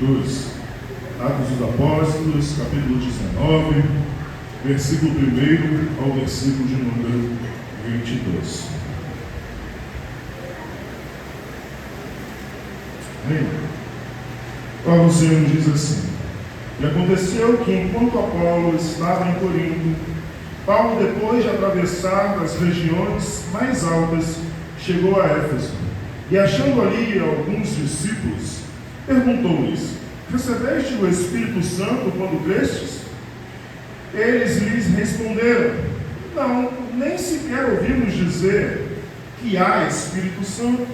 22. Atos dos Apóstolos, capítulo 19, versículo 1 ao versículo de número 22. Amém? A palavra do Senhor diz assim: E aconteceu que, enquanto Apolo estava em Corinto, Paulo, depois de atravessar as regiões mais altas, chegou a Éfeso, e achando ali alguns discípulos, perguntou-lhes: Recebeste o Espírito Santo quando crestes? Eles lhes responderam: Não, nem sequer ouvimos dizer que há Espírito Santo.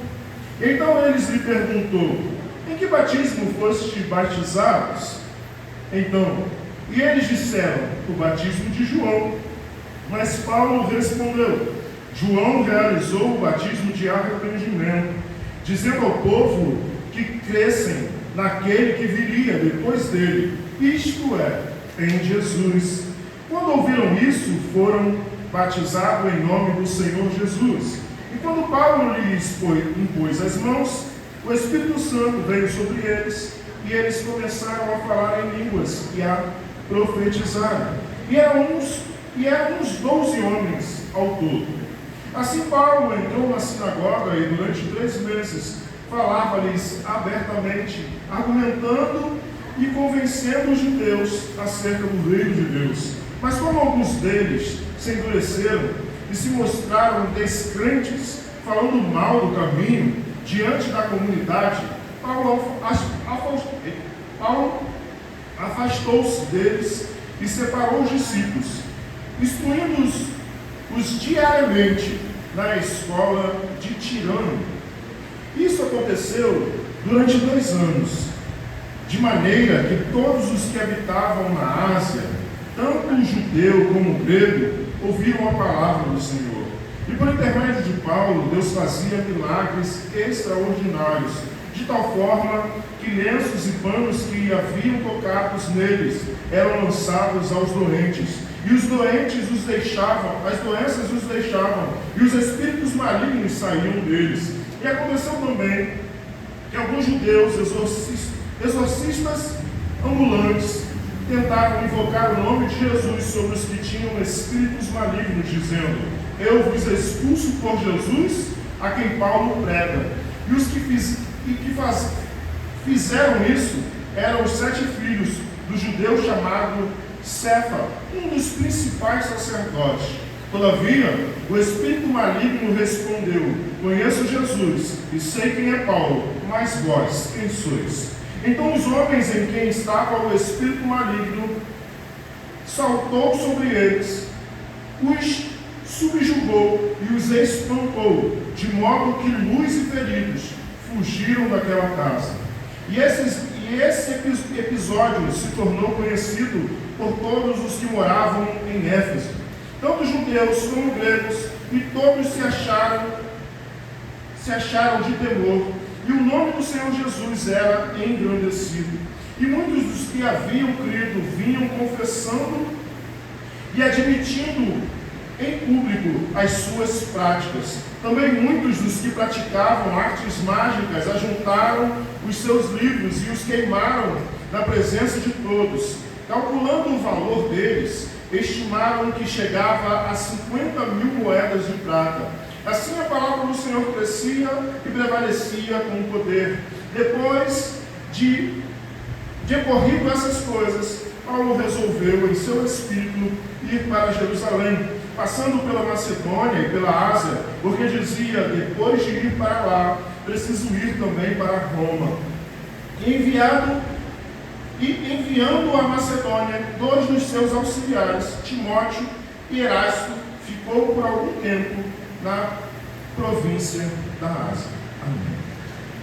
Então eles lhe perguntou: Em que batismo foste batizados? E eles disseram: O batismo de João. Mas Paulo respondeu: João realizou o batismo de arrependimento, dizendo ao povo que crescem naquele que viria depois dele, isto é, em Jesus. Quando ouviram isso, foram batizados em nome do Senhor Jesus. E quando Paulo lhes impôs as mãos, o Espírito Santo veio sobre eles, e eles começaram a falar em línguas e a profetizar. E eram uns 12 homens ao todo. Assim Paulo entrou na sinagoga e durante 3 meses falava-lhes abertamente, argumentando e convencendo os judeus acerca do reino de Deus. Mas como alguns deles se endureceram e se mostraram descrentes, falando mal do caminho diante da comunidade, Paulo afastou-se deles e separou os discípulos, instruindo-os diariamente na escola de Tirano. Isso aconteceu durante 2 anos, de maneira que todos os que habitavam na Ásia, tanto o judeu como o grego, ouviram a palavra do Senhor. E por intermédio de Paulo, Deus fazia milagres extraordinários, de tal forma que lenços e panos que haviam tocados neles eram lançados aos doentes, e os doentes os deixavam, as doenças os deixavam, e os espíritos malignos saíam deles. E aconteceu também que alguns judeus exorcistas ambulantes tentaram invocar o nome de Jesus sobre os que tinham espíritos malignos, dizendo: Eu vos expulso por Jesus, a quem Paulo prega. E os que fizeram isso eram os 7 filhos do judeu chamado Cefa, um dos principais sacerdotes. Todavia, o espírito maligno respondeu: Conheço Jesus e sei quem é Paulo, mas vós, quem sois? Então os homens em quem estava o espírito maligno saltou sobre eles, os subjugou e os espantou, de modo que nus e feridos fugiram daquela casa. E esse episódio se tornou conhecido por todos os que moravam em Éfeso, tanto judeus como gregos, e todos se acharam de temor, e o nome do Senhor Jesus era engrandecido. E muitos dos que haviam crido vinham confessando e admitindo em público as suas práticas. Também muitos dos que praticavam artes mágicas ajuntaram os seus livros e os queimaram na presença de todos. Calculando o valor deles, estimaram que chegava a 50.000 moedas de prata. Assim a palavra do Senhor crescia e prevalecia com poder. Depois de ocorrido essas coisas, Paulo resolveu em seu espírito ir para Jerusalém, passando pela Macedônia e pela Ásia, porque dizia: depois de ir para lá, preciso ir também para Roma. Enviando a Macedônia 2 dos seus auxiliares, Timóteo e Erasto, ficou por algum tempo na província da Ásia. Amém.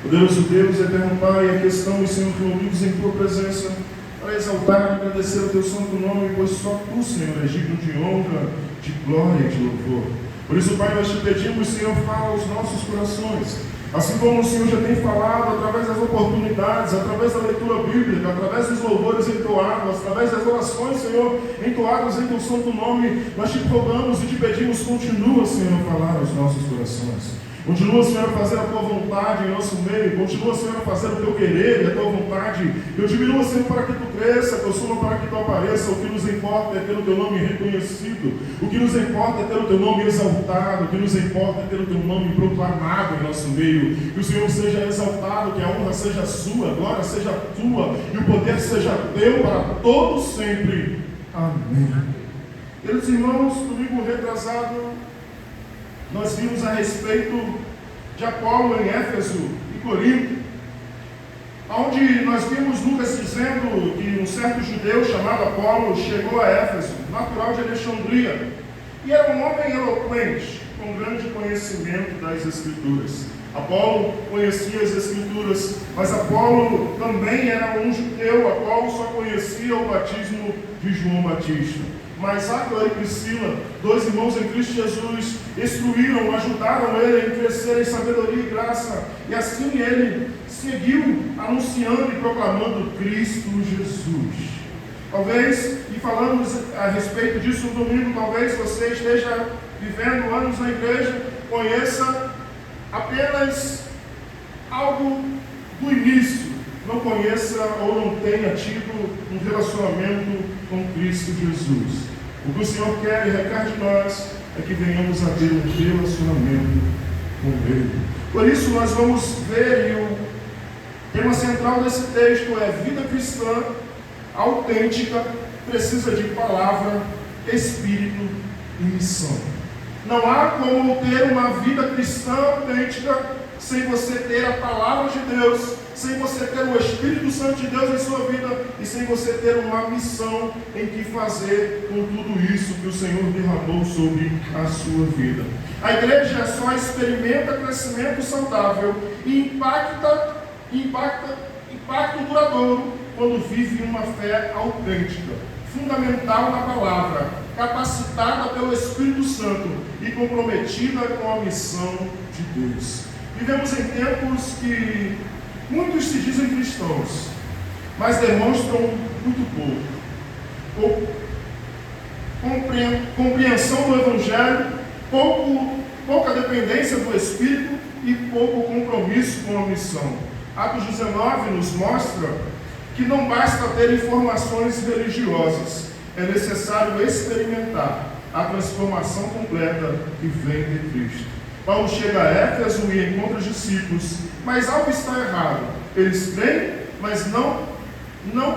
Poderoso Deus, eterno Pai, aqui estamos, Senhor, reunidos em Tua presença, para exaltar e agradecer o Teu santo nome, pois só Tu, Senhor, és digno de honra, de glória e de louvor. Por isso, Pai, nós te pedimos, Senhor, fala aos nossos corações, assim como o Senhor já tem falado, através das oportunidades, através da leitura bíblica, através dos louvores entoados, através das orações, Senhor, entoadas em Teu santo nome, nós te rogamos e te pedimos, continua, Senhor, a falar aos nossos corações. Continua, Senhor, a fazer a tua vontade em nosso meio. Continua, Senhor, a fazer o teu querer e a tua vontade. Eu diminua, Senhor, para que tu cresça, que eu suba para que tu apareça. O que nos importa é ter o teu nome reconhecido. O que nos importa é ter o teu nome exaltado. O que nos importa é ter o teu nome proclamado em nosso meio. Que o Senhor seja exaltado, que a honra seja sua, a glória seja tua e o poder seja teu para todos sempre. Amém. Queridos irmãos, domingo retrasado, nós vimos a respeito de Apolo em Éfeso e Corinto, onde nós vimos Lucas dizendo que um certo judeu chamado Apolo chegou a Éfeso, natural de Alexandria, e era um homem eloquente, com grande conhecimento das Escrituras. Apolo conhecia as Escrituras, mas Apolo também era um judeu. Apolo só conhecia o batismo de João Batista. Mas Áquila e Priscila, dois irmãos em Cristo Jesus, instruíram, ajudaram ele a crescer em sabedoria e graça. E assim ele seguiu anunciando e proclamando Cristo Jesus. Talvez, e falamos a respeito disso no domingo, talvez você esteja vivendo anos na igreja, conheça apenas algo do início, não conheça ou não tenha tido um relacionamento com Cristo Jesus. O que o Senhor quer e requer de nós é que venhamos a ter um relacionamento com Ele. Por isso nós vamos ver, e o tema central desse texto é: vida cristã autêntica precisa de palavra, espírito e missão. Não há como ter uma vida cristã autêntica sem você ter a palavra de Deus, sem você ter o Espírito Santo de Deus em sua vida e sem você ter uma missão em que fazer com tudo isso que o Senhor derramou sobre a sua vida. A igreja só experimenta crescimento saudável e impacto duradouro quando vive uma fé autêntica, fundamental na palavra, capacitada pelo Espírito Santo e comprometida com a missão de Deus. Vivemos em tempos que muitos se dizem cristãos, mas demonstram muito pouco compreensão do Evangelho, pouca dependência do Espírito e pouco compromisso com a missão. Atos 19 nos mostra que não basta ter informações religiosas, é necessário experimentar a transformação completa que vem de Cristo. Paulo chega a Éfeso e encontra os discípulos, mas algo está errado. Eles creem, mas não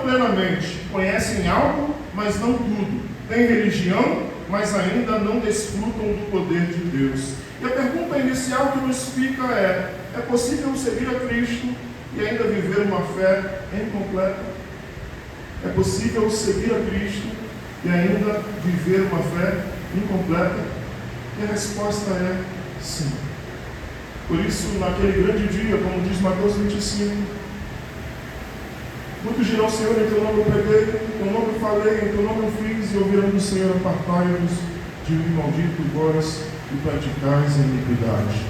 plenamente. Conhecem algo, mas não tudo. Têm religião, mas ainda não desfrutam do poder de Deus. E a pergunta inicial que nos fica é possível seguir a Cristo e ainda viver uma fé incompleta? É possível seguir a Cristo e ainda viver uma fé incompleta? E a resposta é sim. Por isso, naquele grande dia, como diz Mateus 25, muitos dirão: Senhor, em teu nome eu preguei, em teu nome eu falei, em teu nome eu fiz, e ouvirão do Senhor: apartai-vos de mim, maldito vós, e praticais a iniquidade.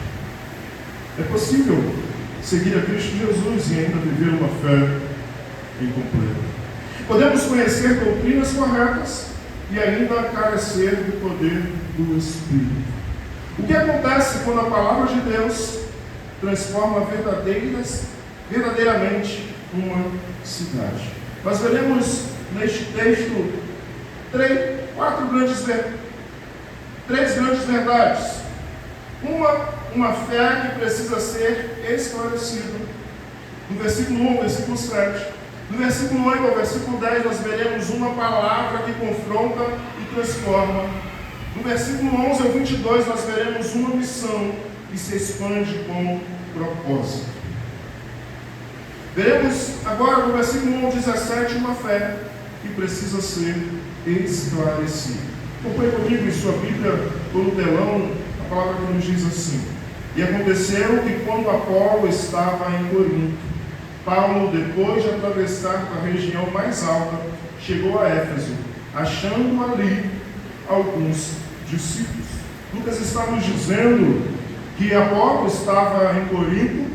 É possível seguir a Cristo Jesus e ainda viver uma fé incompleta. Podemos conhecer doutrinas corretas e ainda carecer do poder do Espírito. O que acontece quando a palavra de Deus transforma verdadeiramente uma cidade? Nós veremos neste texto três grandes verdades. Uma fé que precisa ser esclarecida. No versículo 1, versículo 7. No versículo 8 ao versículo 10, nós veremos uma palavra que confronta e transforma. No versículo 11 ao 22, nós veremos uma missão que se expande com propósito. Veremos agora no versículo 1 ao 17 uma fé que precisa ser esclarecida. Acompanhe comigo em sua Bíblia, ou no telão, a palavra que nos diz assim: E aconteceu que quando Apolo estava em Corinto, Paulo, depois de atravessar a região mais alta, chegou a Éfeso, achando ali alguns discípulos. Lucas está nos dizendo que Apolo estava em Corinto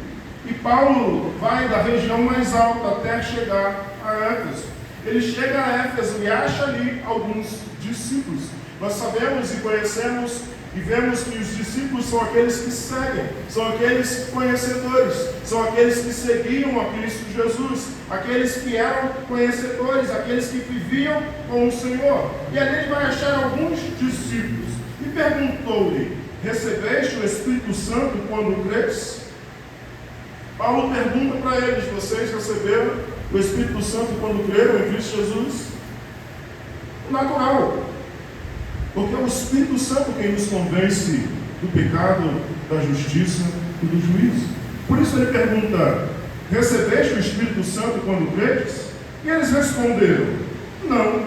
e Paulo vai da região mais alta até chegar a Éfeso. Ele chega a Éfeso e acha ali alguns discípulos. Nós sabemos e conhecemos E vemos que os discípulos são aqueles que seguem, são aqueles conhecedores, são aqueles que seguiam a Cristo Jesus, aqueles que eram conhecedores, aqueles que viviam com o Senhor. E ali ele vai achar alguns discípulos e perguntou-lhe: recebeste o Espírito Santo quando crês? Paulo pergunta para eles: vocês receberam o Espírito Santo quando creram em Cristo Jesus? Natural, porque é o Espírito Santo quem nos convence do pecado, da justiça e do juízo. Por isso ele pergunta: recebeste o Espírito Santo quando credes? E eles responderam: não,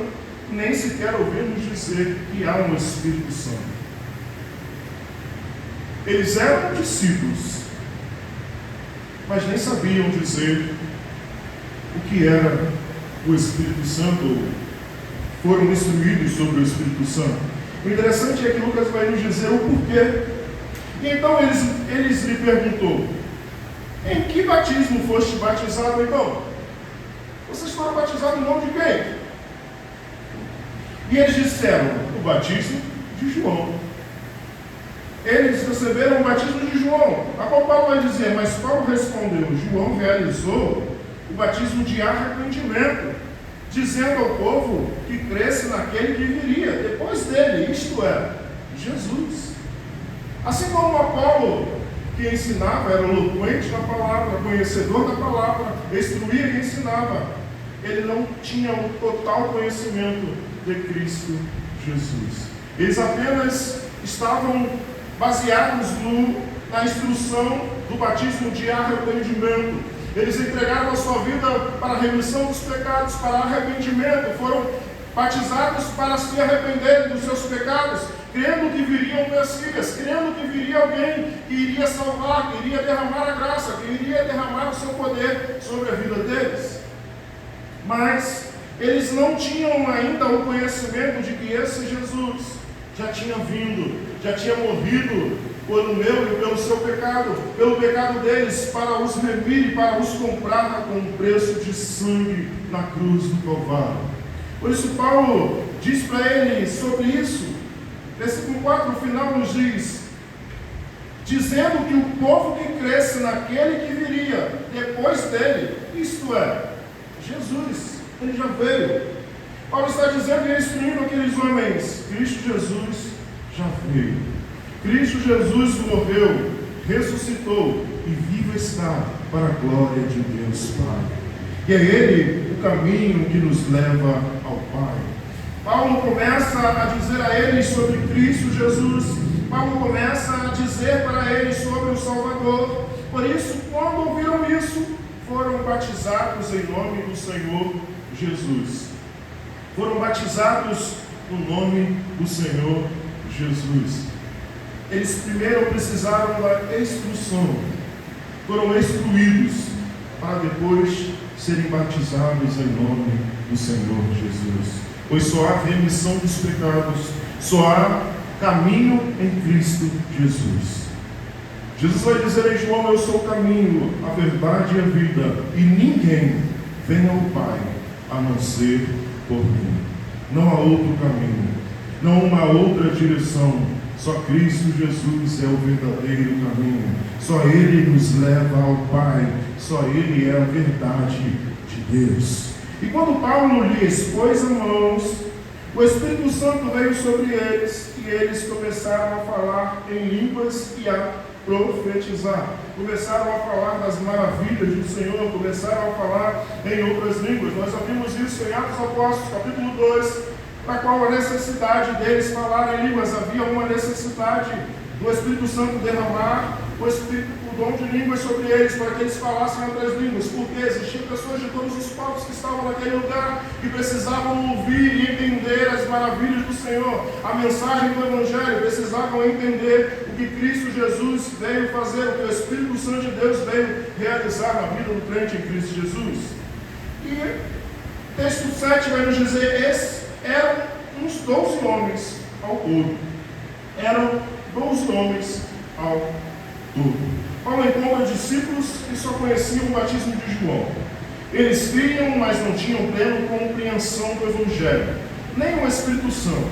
nem sequer ouvimos dizer que há um Espírito Santo. Eles eram discípulos, mas nem sabiam dizer o que era o Espírito Santo, foram instruídos sobre o Espírito Santo. O interessante é que Lucas vai nos dizer o porquê. E então eles lhe perguntou: em que batismo foste batizado então? Vocês foram batizados em nome de quem? E eles disseram: o batismo de João. Eles receberam o batismo de João, a qual Paulo vai dizer, mas Paulo respondeu: João realizou o batismo de arrependimento, dizendo ao povo que cresce naquele que viria depois dele, isto é, Jesus. Assim como Apolo, que ensinava, era eloquente na palavra, conhecedor da palavra, instruía e ensinava, ele não tinha o total conhecimento de Cristo Jesus. Eles apenas estavam baseados na instrução do batismo de arrependimento. Eles entregaram a sua vida para a remissão dos pecados, para arrependimento, foram batizados para se arrependerem dos seus pecados, crendo que viria um Messias, crendo que viria alguém que iria salvar, que iria derramar a graça, que iria derramar o seu poder sobre a vida deles. Mas eles não tinham ainda o conhecimento de que esse Jesus já tinha vindo, já tinha morrido pelo meu e pelo seu pecado, pelo pecado deles, para os remir e para os comprar com um preço de sangue na cruz do Calvário. Por isso Paulo diz para eles sobre isso. Versículo 4, no final, nos diz: dizendo que o povo que cresce naquele que viria depois dele, isto é, Jesus, ele já veio. Paulo está dizendo e instruindo aqueles homens: Cristo Jesus já veio. Cristo Jesus morreu, ressuscitou e vivo está para a glória de Deus Pai. E é Ele o caminho que nos leva ao Pai. Paulo começa a dizer a eles sobre Cristo Jesus. Paulo começa a dizer para eles sobre o Salvador. Por isso, quando ouviram isso, foram batizados em nome do Senhor Jesus. Foram batizados no nome do Senhor Jesus. Eles primeiro precisaram da instrução, foram instruídos para depois serem batizados em nome do Senhor Jesus. Pois só há remissão dos pecados, só há caminho em Cristo Jesus. Jesus vai dizer em João: eu sou o caminho, a verdade e a vida, e ninguém vem ao Pai a não ser por mim. Não há outro caminho, não uma outra direção. Só Cristo Jesus é o verdadeiro caminho. Só Ele nos leva ao Pai. Só Ele é a verdade de Deus. E quando Paulo lhes pôs as mãos, o Espírito Santo veio sobre eles, e eles começaram a falar em línguas e a profetizar. Começaram a falar das maravilhas do Senhor, começaram a falar em outras línguas. Nós ouvimos isso em Atos Apóstolos, capítulo 2, na qual a necessidade deles falar em línguas. Havia uma necessidade do Espírito Santo derramar o dom de línguas sobre eles, para que eles falassem outras línguas, porque existiam pessoas de todos os povos que estavam naquele lugar, que precisavam ouvir e entender as maravilhas do Senhor, a mensagem do Evangelho, precisavam entender o que Cristo Jesus veio fazer, o que o Espírito Santo de Deus veio realizar na vida do crente em Cristo Jesus. E texto 7 vai nos dizer: esses eram uns 12 homens ao todo. Eram 12 homens ao todo. Paulo encontra discípulos que só conheciam o batismo de João. Eles criam, mas não tinham plena compreensão do Evangelho, nem o Espírito Santo.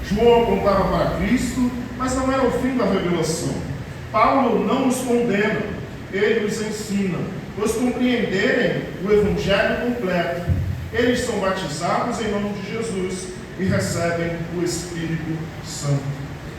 João apontava para Cristo, mas não era o fim da revelação. Paulo não os condena, ele os ensina, pois compreenderem o Evangelho completo. Eles são batizados em nome de Jesus e recebem o Espírito Santo.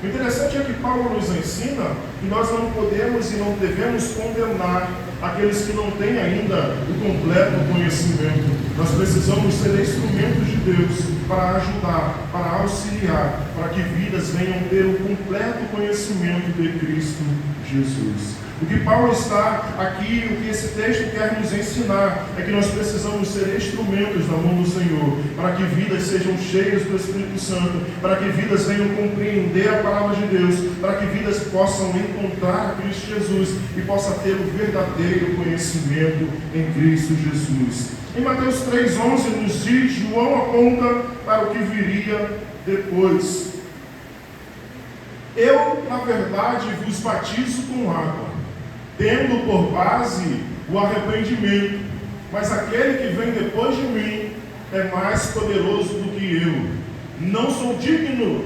O interessante é que Paulo nos ensina que nós não podemos e não devemos condenar aqueles que não têm ainda o completo conhecimento. Nós precisamos ser instrumentos de Deus para ajudar, para auxiliar, para que vidas venham ter o completo conhecimento de Cristo Jesus. O que Paulo está aqui, o que esse texto quer nos ensinar, é que nós precisamos ser instrumentos na mão do Senhor, para que vidas sejam cheias do Espírito Santo, para que vidas venham compreender a palavra de Deus, para que vidas possam encontrar Cristo Jesus e possam ter o verdadeiro conhecimento em Cristo Jesus. Em Mateus 3,11 nos diz, João aponta para o que viria depois. Eu, na verdade, vos batizo com água, tendo por base o arrependimento, mas aquele que vem depois de mim é mais poderoso do que eu. Não sou digno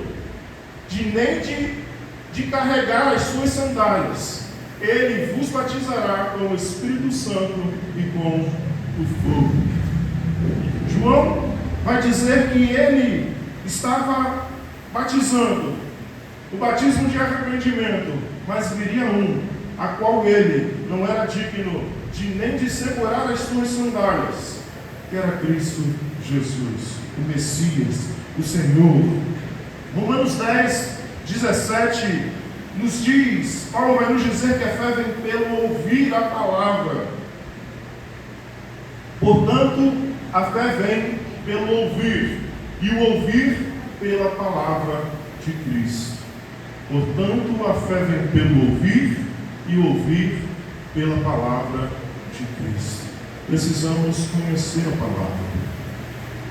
de carregar as suas sandálias. Ele vos batizará com o Espírito Santo e com o fogo. João vai dizer que ele estava batizando, o batismo de arrependimento, mas viria a qual ele não era digno nem de segurar as suas sandálias, que era Cristo Jesus, o Messias, o Senhor. Romanos 10:17 nos diz, Paulo vai nos dizer que a fé vem pelo ouvir a palavra. Portanto, a fé vem pelo ouvir, e o ouvir pela palavra de Cristo. Portanto, a fé vem pelo ouvir, e ouvir pela palavra de Cristo. Precisamos conhecer a palavra.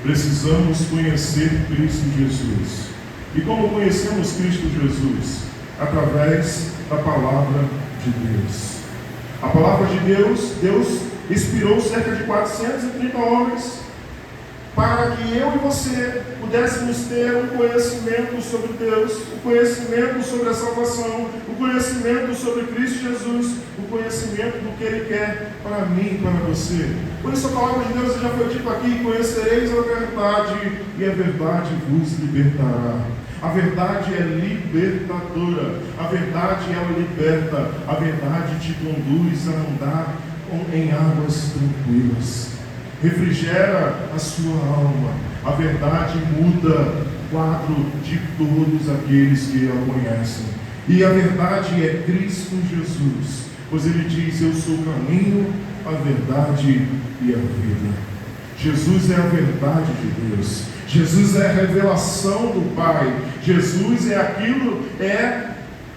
Precisamos conhecer Cristo Jesus. E como conhecemos Cristo Jesus? Através da palavra de Deus. A palavra de Deus, Deus inspirou cerca de 430 homens para que eu e você pudéssemos ter um conhecimento sobre Deus, o conhecimento sobre a salvação, o conhecimento sobre Cristo Jesus, o conhecimento do que Ele quer para mim e para você. Por isso a palavra de Deus já foi dito aqui: conhecereis a verdade e a verdade vos libertará. A verdade é libertadora, a verdade ela liberta, a verdade te conduz a andar em águas tranquilas. Refrigera a sua alma. A verdade muda o quadro de todos aqueles que a conhecem. E a verdade é Cristo Jesus, pois Ele diz: eu sou o caminho, a verdade e a vida. Jesus é a verdade de Deus. Jesus é a revelação do Pai. Jesus é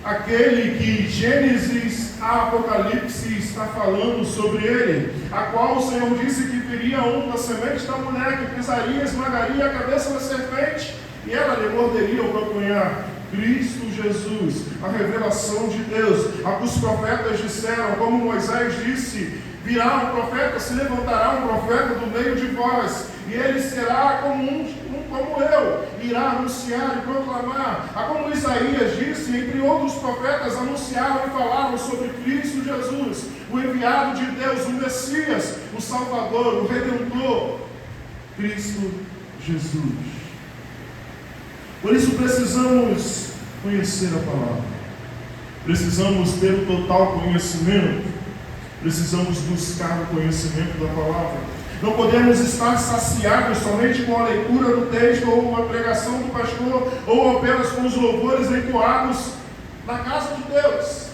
aquele que Gênesis a Apocalipse está falando sobre ele, a qual o Senhor disse que viria da semente da mulher, que pisaria, esmagaria a cabeça da serpente e ela lhe morderia o calcanhar. Cristo Jesus, a revelação de Deus, a que os profetas disseram, como Moisés disse: virá um profeta, se levantará um profeta do meio de vós, e ele será como eu, irá anunciar e proclamar. A como Isaías disse, entre outros profetas anunciaram e falaram sobre Cristo Jesus, o enviado de Deus, o Messias, o Salvador, o Redentor, Cristo Jesus. Por isso precisamos conhecer a palavra, precisamos ter o total conhecimento, precisamos buscar o conhecimento da palavra. Não podemos estar saciados somente com a leitura do texto ou uma pregação do pastor ou apenas com os louvores entoados na casa de Deus.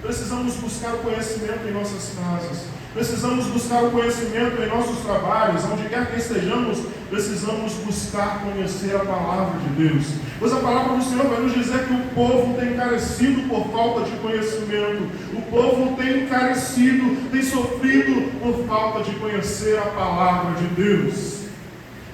Precisamos buscar o conhecimento em nossas casas. Precisamos buscar o conhecimento em nossos trabalhos, onde quer que estejamos, precisamos buscar conhecer a palavra de Deus. Pois a palavra do Senhor vai nos dizer que o povo tem carecido por falta de conhecimento. O povo tem carecido, tem sofrido por falta de conhecer a palavra de Deus.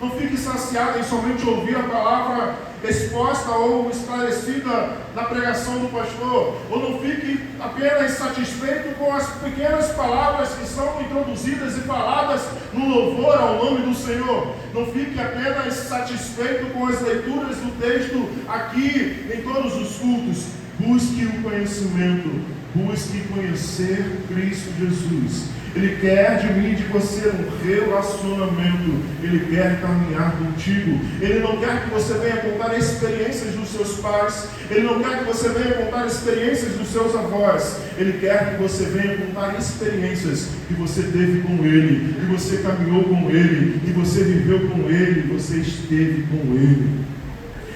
Não fique saciado em somente ouvir a palavra exposta ou esclarecida na pregação do pastor, ou não fique apenas satisfeito com as pequenas palavras que são introduzidas e faladas no louvor ao nome do Senhor. Não fique apenas satisfeito com as leituras do texto aqui em todos os cultos. Busque o conhecimento, busque conhecer Cristo Jesus. Ele quer de mim e de você um relacionamento. Ele quer caminhar contigo. Ele não quer que você venha contar experiências dos seus pais. Ele não quer que você venha contar experiências dos seus avós. Ele quer que você venha contar experiências que você teve com Ele, que você caminhou com Ele, que você viveu com Ele, você esteve com Ele.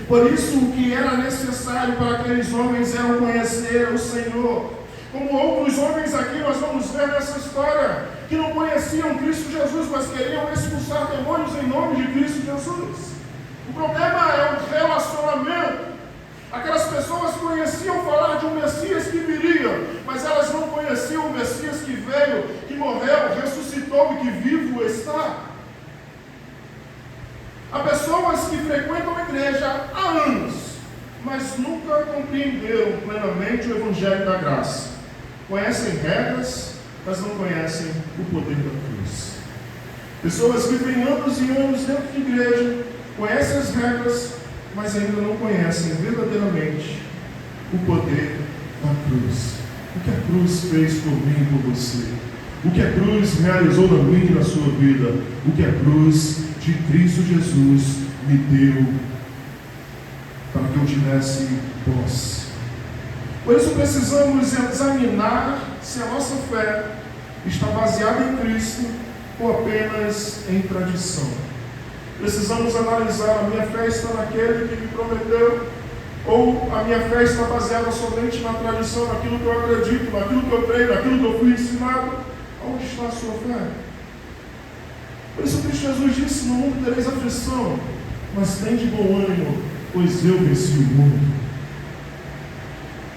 Por isso, o que era necessário para aqueles homens era conhecer o Senhor. Como outros homens aqui, nós vamos ver nessa história, que não conheciam Cristo Jesus, mas queriam expulsar demônios em nome de Cristo Jesus. O problema é o relacionamento. Aquelas pessoas conheciam falar de um Messias que viria, mas elas não conheciam o Messias que veio, que morreu, ressuscitou e que vivo está. Há pessoas que frequentam a igreja há anos, mas nunca compreenderam plenamente o Evangelho da Graça. Conhecem regras, mas não conhecem o poder da cruz. Pessoas que vivem anos e anos dentro de igreja, conhecem as regras, mas ainda não conhecem verdadeiramente o poder da cruz. O que a cruz fez por mim e por você. O que a cruz realizou na minha e na sua vida. O que a cruz de Cristo Jesus me deu para que eu tivesse posse. Por isso precisamos examinar se a nossa fé está baseada em Cristo ou apenas em tradição. Precisamos analisar: a minha fé está naquele que me prometeu, ou a minha fé está baseada somente na tradição, naquilo que eu acredito, naquilo que eu creio, naquilo que eu fui ensinado? Onde está a sua fé? Por isso Cristo Jesus disse: no mundo tereis aflição, mas tende bom ânimo, pois eu venci o mundo.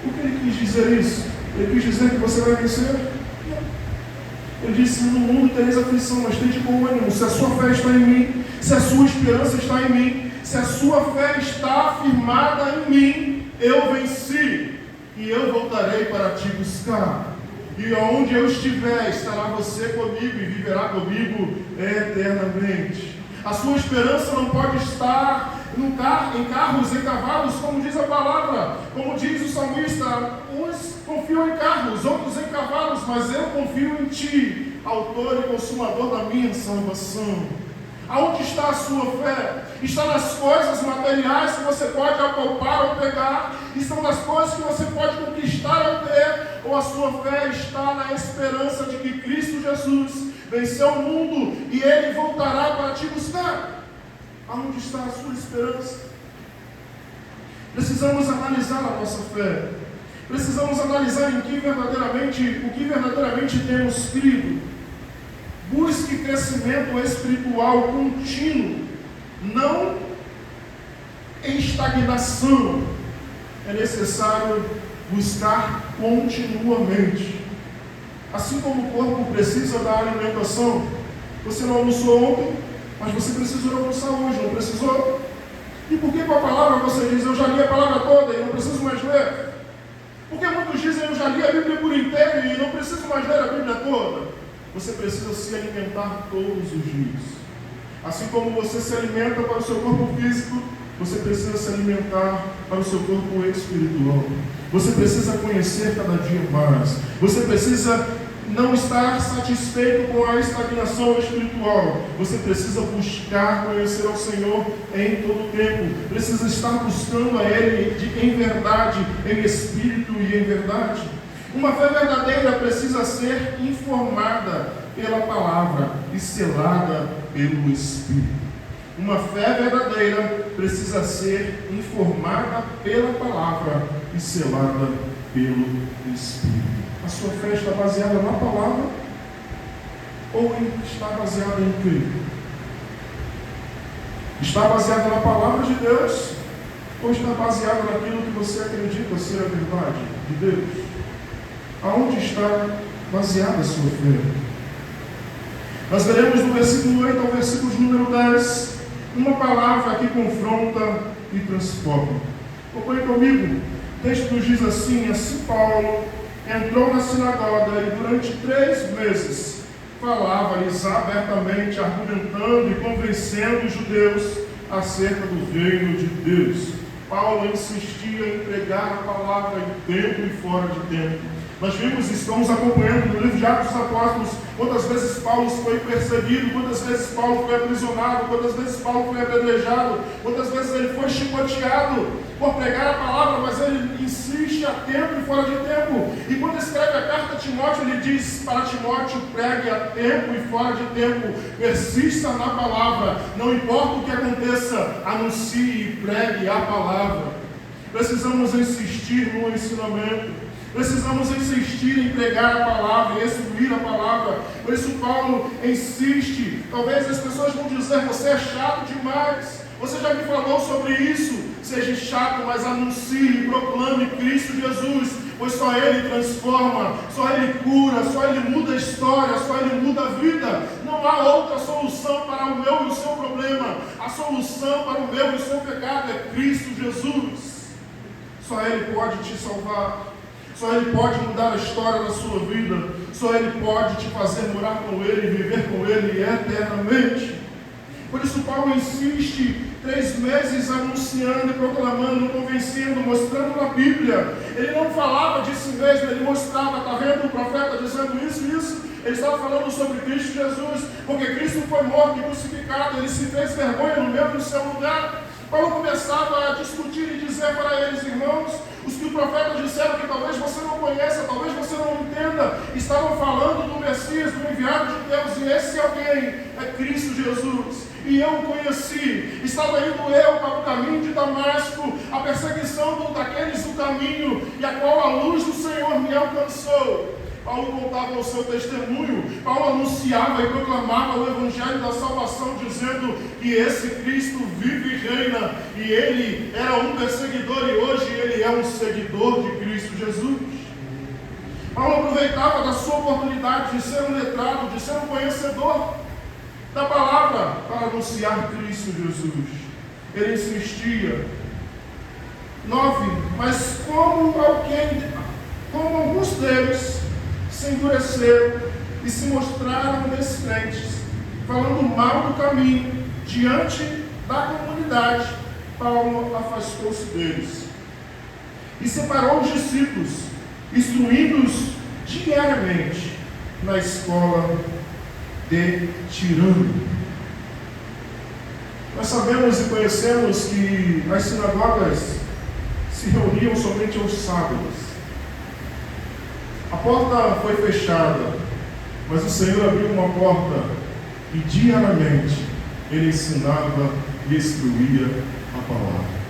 O que ele quis dizer isso? Ele quis dizer que você vai vencer? Não. Ele disse: no mundo tereis aflição, mas tende bom ânimo. Se a sua fé está em mim, se a sua esperança está em mim, se a sua fé está afirmada em mim, eu venci, e eu voltarei para te buscar. E onde eu estiver, estará você comigo e viverá comigo eternamente. A sua esperança não pode estar em carros, em cavalos, como diz a palavra, como diz o salmista: uns confiam em carros, outros em cavalos, mas eu confio em ti, autor e consumador da minha salvação. Aonde está a sua fé? Está nas coisas materiais que você pode apalpar ou pegar? Estão nas coisas que você pode conquistar ou ter? Ou a sua fé está na esperança de que Cristo Jesus venceu o mundo e Ele voltará para te buscar? Aonde está a sua esperança? Precisamos analisar a nossa fé. Precisamos analisar o que verdadeiramente temos crido. Busque crescimento espiritual contínuo, não em estagnação. É necessário buscar continuamente. Assim como o corpo precisa da alimentação, você não almoçou ontem, mas você precisou almoçar hoje, não precisou? E por que com a palavra você diz: eu já li a palavra toda e não preciso mais ler? Porque muitos dizem: eu já li a Bíblia por inteiro e não preciso mais ler a Bíblia toda. Você precisa se alimentar todos os dias. Assim como você se alimenta para o seu corpo físico, você precisa se alimentar para o seu corpo espiritual. Você precisa conhecer cada dia mais. Você precisa não estar satisfeito com a estagnação espiritual. Você precisa buscar conhecer ao Senhor em todo o tempo. Precisa estar buscando a Ele em verdade, em espírito e em verdade. Uma fé verdadeira precisa ser informada pela palavra e selada pelo Espírito. Uma fé verdadeira precisa ser informada pela palavra e selada pelo Espírito. A sua fé está baseada na palavra ou está baseada em quê? Está baseada na palavra de Deus ou está baseada naquilo que você acredita ser a verdade de Deus? Aonde está baseada a sua fé? Nós veremos do versículo 8 ao versículo de número 10 uma palavra que confronta e transforma. Acompanhe comigo. O texto nos diz assim: assim Paulo entrou na sinagoga e durante 3 meses falava-lhes abertamente, argumentando e convencendo os judeus acerca do reino de Deus. Paulo insistia em pregar a palavra em tempo e fora de tempo. Nós vimos e estamos acompanhando no livro de Atos dos Apóstolos quantas vezes Paulo foi perseguido, quantas vezes Paulo foi aprisionado, quantas vezes Paulo foi apedrejado, quantas vezes ele foi chicoteado por pregar a palavra, mas ele insiste a tempo e fora de tempo. E quando escreve a carta a Timóteo, ele diz para Timóteo: pregue a tempo e fora de tempo, persista na palavra, não importa o que aconteça, anuncie e pregue a palavra. Precisamos insistir no ensinamento. Precisamos insistir em pregar a palavra, em instruir a palavra. Por isso Paulo insiste. Talvez as pessoas vão dizer: você é chato demais, você já me falou sobre isso. Seja chato, mas anuncie e proclame Cristo Jesus, pois só Ele transforma, só Ele cura, só Ele muda a história, só Ele muda a vida. Não há outra solução para o meu e o seu problema. A solução para o meu e o seu pecado é Cristo Jesus. Só Ele pode te salvar. Só Ele pode mudar a história da sua vida. Só Ele pode te fazer morar com Ele e viver com Ele eternamente. Por isso Paulo insiste 3 meses anunciando e proclamando, convencendo, mostrando na Bíblia. Ele não falava de si mesmo, ele mostrava: está vendo o profeta dizendo isso e isso? Ele estava falando sobre Cristo Jesus, porque Cristo foi morto e crucificado, ele se fez vergonha no meu e no seu lugar. Paulo começava a discutir e dizer para eles: irmãos, os que o profeta disseram que talvez você não conheça, talvez você não entenda, estavam falando do Messias, do enviado de Deus, e esse alguém é Cristo Jesus. E eu o conheci. Estava indo eu para o caminho de Damasco, a perseguição daqueles do caminho, e a qual a luz do Senhor me alcançou. Paulo contava o seu testemunho. Paulo anunciava e proclamava o Evangelho da salvação, dizendo que esse Cristo vive e reina, e ele era um perseguidor e hoje ele é um seguidor de Cristo Jesus. Paulo aproveitava da sua oportunidade de ser um letrado, de ser um conhecedor da palavra, para anunciar Cristo Jesus. Ele insistia. 9. Mas como alguns deles se endureceram e se mostraram descrentes, falando mal do caminho diante da comunidade, Paulo afastou-se deles e separou os discípulos, instruindo-os diariamente na escola de Tirano. Nós sabemos e conhecemos que as sinagogas se reuniam somente aos sábados. A porta foi fechada, mas o Senhor abriu uma porta e diariamente Ele ensinava e instruía a palavra.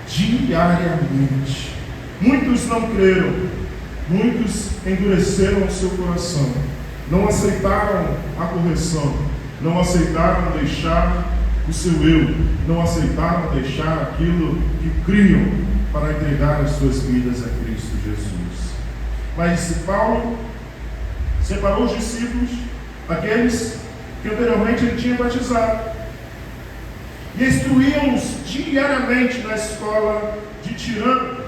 Diariamente. Muitos não creram, muitos endureceram o seu coração, não aceitaram a correção, não aceitaram deixar o seu eu, não aceitaram deixar aquilo que criam para entregar as suas vidas a Cristo Jesus. Mas Paulo separou os discípulos, aqueles que anteriormente ele tinha batizado, e instruíam-os diariamente na escola de Tirano.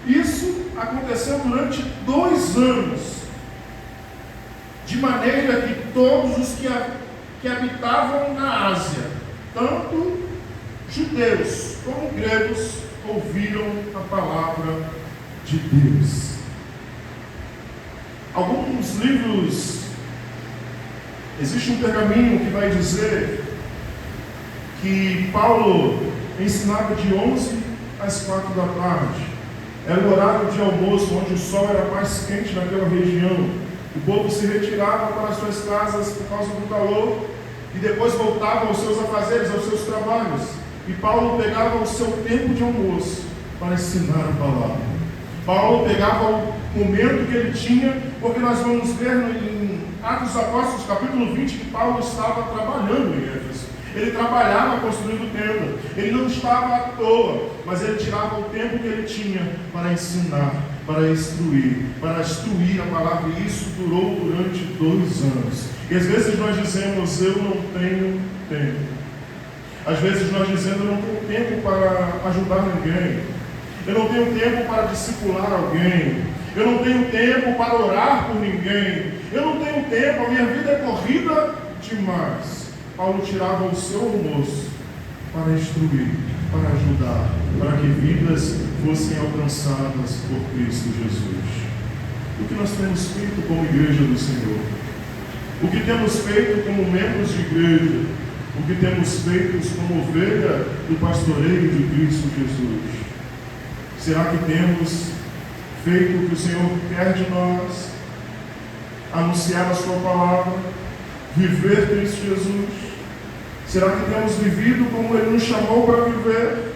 Isso aconteceu durante 2 anos, de maneira que todos os que habitavam na Ásia, tanto judeus como gregos, ouviram a palavra de Deus. Alguns livros, existe um pergaminho que vai dizer que Paulo ensinava de 11 às 4 da tarde. Era o horário de almoço, onde o sol era mais quente naquela região. O povo se retirava para as suas casas por causa do calor e depois voltava aos seus afazeres, aos seus trabalhos. E Paulo pegava o seu tempo de almoço para ensinar a palavra. Paulo pegava o momento que ele tinha, porque nós vamos ver em Atos dos Apóstolos, capítulo 20, que Paulo estava trabalhando em Éfeso. Ele trabalhava construindo tenda. Ele não estava à toa, mas ele tirava o tempo que ele tinha para ensinar, para instruir a palavra. E isso durou durante 2 anos. E às vezes nós dizemos: eu não tenho tempo. Às vezes nós dizemos: eu não tenho tempo para ajudar ninguém. Eu não tenho tempo para discipular alguém. Eu não tenho tempo para orar por ninguém. Eu não tenho tempo, a minha vida é corrida demais. Paulo tirava o seu almoço para instruir, para ajudar, para que vidas fossem alcançadas por Cristo Jesus. O que nós temos feito como igreja do Senhor? O que temos feito como membros de igreja? O que temos feito como ovelha do pastoreio de Cristo Jesus? Será que temos feito o que o Senhor quer de nós? Anunciar a sua palavra? Viver Cristo Jesus? Será que temos vivido como Ele nos chamou para viver?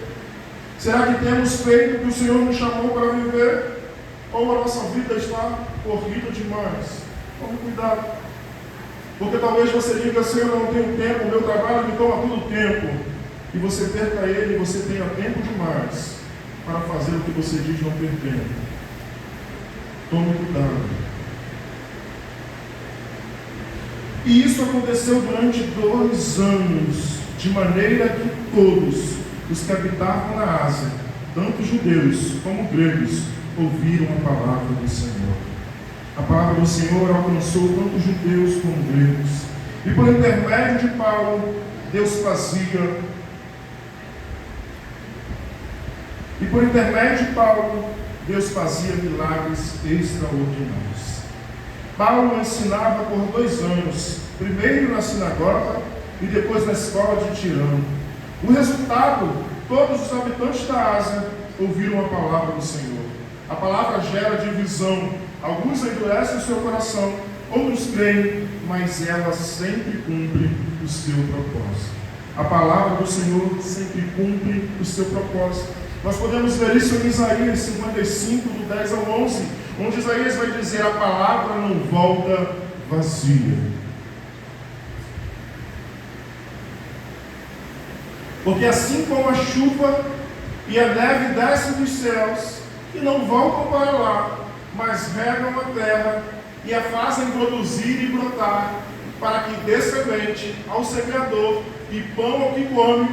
Será que temos feito o que o Senhor nos chamou para viver? Ou a nossa vida está corrida demais? Tome cuidado. Porque talvez você diga assim: eu não tenho tempo, o meu trabalho me toma todo o tempo. E você perca ele, e você tenha tempo demais para fazer o que você diz não ter tempo. Tome cuidado. E isso aconteceu durante 2 anos, de maneira que todos os que habitavam na Ásia, tanto judeus como gregos, ouviram a palavra do Senhor. A palavra do Senhor alcançou tanto judeus como gregos. E por intermédio de Paulo, Deus fazia. Milagres extraordinários. Paulo ensinava por 2 anos, primeiro na sinagoga e depois na escola de Tirano. O resultado, todos os habitantes da Ásia ouviram a palavra do Senhor. A palavra gera divisão. Alguns endurecem o seu coração, outros creem, mas ela sempre cumpre o seu propósito. A palavra do Senhor sempre cumpre o seu propósito. Nós podemos ver isso em Isaías 55, do 10 ao 11, onde Isaías vai dizer: a palavra não volta vazia. Porque assim como a chuva e a neve descem dos céus e não voltam para lá, mas regam a terra e a fazem produzir e brotar, para que dê semente ao semeador e pão ao que come,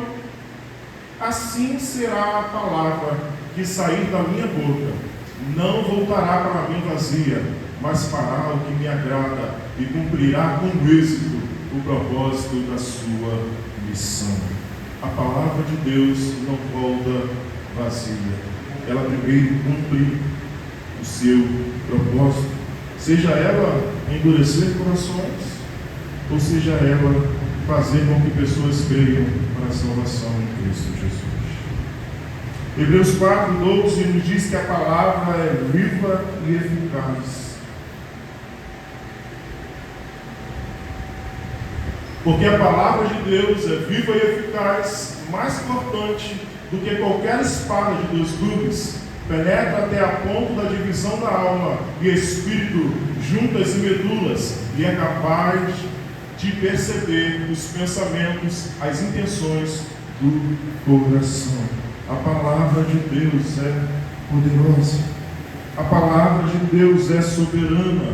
assim será a palavra que sair da minha boca. Não voltará para mim vazia, mas fará o que me agrada e cumprirá com êxito o propósito da sua missão. A palavra de Deus não volta vazia. Ela primeiro cumpre o seu propósito, seja ela endurecer corações, ou seja ela fazer com que pessoas creiam para a salvação em Cristo Jesus. Hebreus 4:12 nos diz que a palavra é viva e eficaz. Porque a palavra de Deus é viva e eficaz, mais cortante do que qualquer espada de 2 gumes, penetra até a ponto da divisão da alma e espírito, juntas e medulas, e é capaz de perceber os pensamentos, as intenções do coração. A palavra de Deus é poderosa. A palavra de Deus é soberana.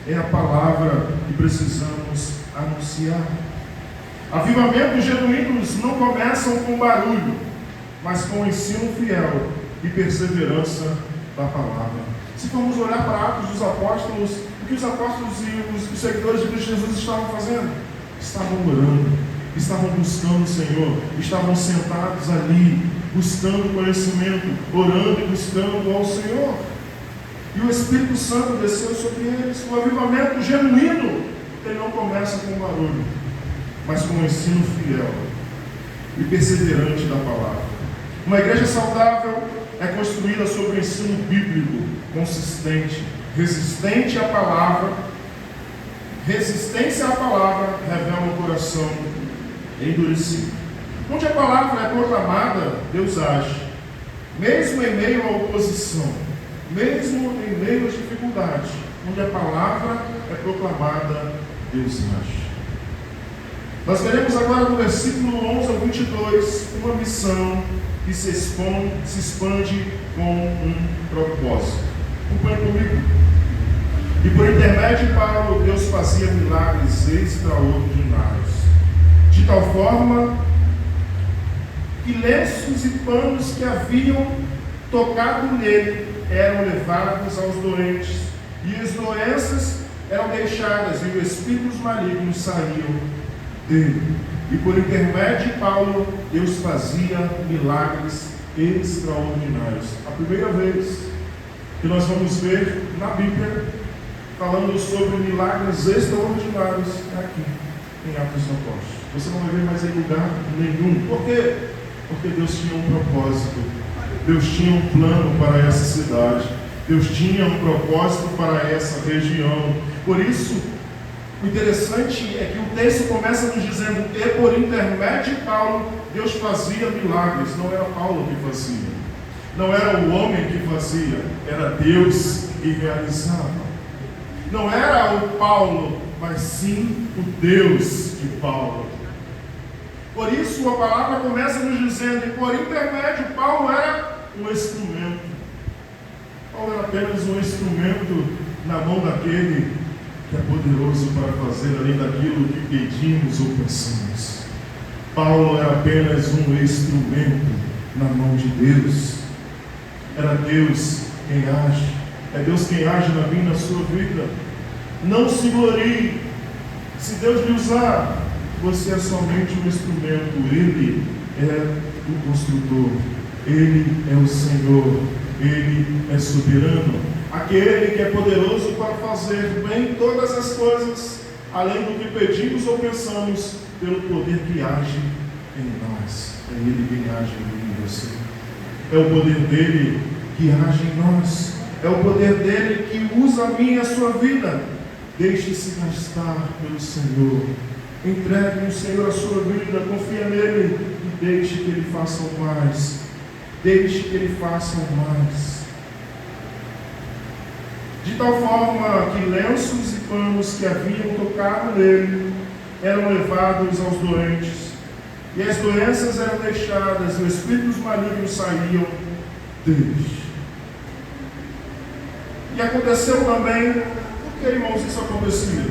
É a palavra que precisamos anunciar. Avivamentos genuínos não começam com barulho, mas com ensino fiel e perseverança da palavra. Se formos olhar para Atos dos Apóstolos, o que os apóstolos e os seguidores de Cristo Jesus estavam fazendo? Estavam orando, estavam buscando o Senhor, estavam sentados ali, buscando conhecimento, orando e buscando ao Senhor. E o Espírito Santo desceu sobre eles. O avivamento genuíno, ele não começa com barulho, mas com o ensino fiel e perseverante da palavra. Uma igreja saudável é construída sobre o ensino bíblico consistente, resistente à palavra. Resistência à palavra revela um coração endurecido. Onde a palavra é proclamada, Deus age. Mesmo em meio à oposição, mesmo em meio às dificuldades, onde a palavra é proclamada, Deus age. Nós veremos agora no versículo 11 ao 22 uma missão que se expande com um propósito. Acompanhe comigo. E por intermédio de Paulo, Deus fazia milagres extraordinários, de tal forma que lenços e panos que haviam tocado nele eram levados aos doentes, e as doenças eram deixadas, e os espíritos malignos saíam dele. E por intermédio de Paulo, Deus fazia milagres extraordinários. A primeira vez que nós vamos ver na Bíblia falando sobre milagres extraordinários é aqui, em Atos dos Apóstolos. Você não vai ver mais em lugar nenhum. Por quê? Porque Deus tinha um propósito. Deus tinha um plano para essa cidade. Deus tinha um propósito para essa região. Por isso, o interessante é que o texto começa nos dizendo: e por intermédio de Paulo, Deus fazia milagres. Não era Paulo que fazia, não era o homem que fazia, era Deus que realizava. Não era o Paulo, mas sim o Deus de Paulo. Por isso a palavra começa nos dizendo: e por intermédio, Paulo era um instrumento. Paulo era apenas um instrumento na mão daquele que é poderoso para fazer além daquilo que pedimos ou pensamos. Paulo era apenas um instrumento na mão de Deus. Era Deus quem age. É Deus quem age na minha e na sua vida. Não se glorie. Se Deus lhe usar, você é somente um instrumento. Ele é o construtor. Ele é o Senhor. Ele é soberano. Aquele que é poderoso para fazer bem todas as coisas, além do que pedimos ou pensamos, pelo poder que age em nós. É Ele quem age em mim e você. É o poder dele que age em nós. É o poder dele que usa a minha e a sua vida. Deixe-se gastar pelo Senhor. Entregue no Senhor a sua vida. Confia nele e deixe que ele faça o mais. Deixe que ele faça o mais. De tal forma que lenços e panos que haviam tocado nele eram levados aos doentes, e as doenças eram deixadas, e os espíritos malignos saíam deles. E aconteceu também, por que, irmãos, isso acontecia?